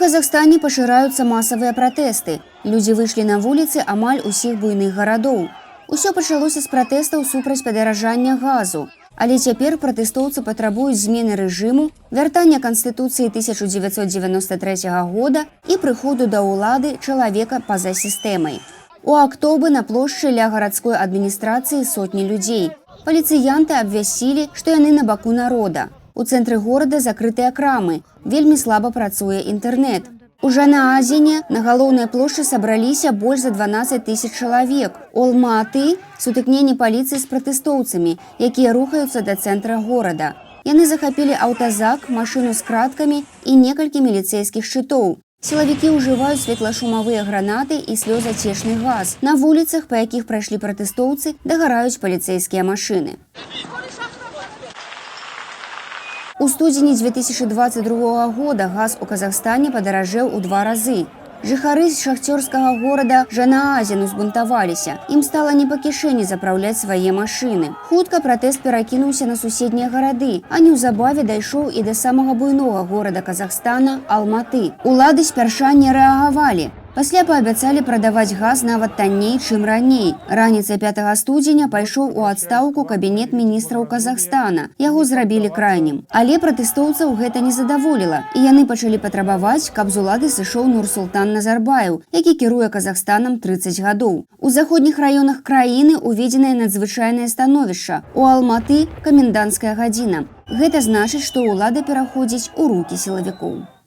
Казахстане пашыраюцца масавыя пратэсты. Людзі выйшлі на вуліцы амаль усіх буйных гарадоў. Усё пачалося з пратэстаў супраць падаражання газу. Але цяпер пратэстоўцы патрабуюць змены рэжыму, вяртання Канстытуцыі 1993 года і прыходу да ўлады чалавека па-за сістэмай. У актобы на плошчы ля гарадской адміністрацыі сотні людзей. Паліцыянты абвясцілі, што яны на баку народа. У цэнтры горада закрытыя крамы, вельмі слаба працуе інтэрнэт. У Жанаазіне на галоўнай плошчы сабраліся больш за 12 тысяч чалавек. У Алматы сутыкненне паліцыі з пратэстоўцамі, якія рухаюцца да цэнтра горада. Яны захапілі аўтазак, машыну з краткамі і некалькі міліцэйскіх шчытоў. Сілавікі ўжываюць светлашумавыя гранаты і слёзацечны газ. На вуліцах, па якіх прайшлі пратэстоўцы, дагараюць паліцэйскія машыны. У студзені 2022 года газ у Казахстане падаражэў у 2 разы. Жыхары з шахцёрскага горада Жанаазін узбунтаваліся. Ім стала не па кішэні запраўляць свае машыны. Хутка пратэст перакінуўся на суседнія гарады, а неўзабаве дайшоў і да самага буйнога горада Казахстана – Алматы. Улады спярша не рэагавалі. Пасля паабяцалі прадаваць газ нават танней, чым раней. Раніцай 5 студзеня пайшоў у адстаўку кабінет міністраў Казахстана. Яго зрабілі крайнім. Але пратэстоўцаў гэта не задаволіла. І яны пачалі патрабаваць, каб з улады сышоў Нурсултан Назарбаев, які кіруе Казахстанам 30 гадоў. У заходніх раёнах краіны уведзенае надзвычайнае становішча. У Алматы – каменданцкая гадзіна. Гэта значыць, што ўлада пераходзіць у рукі сілавікоў.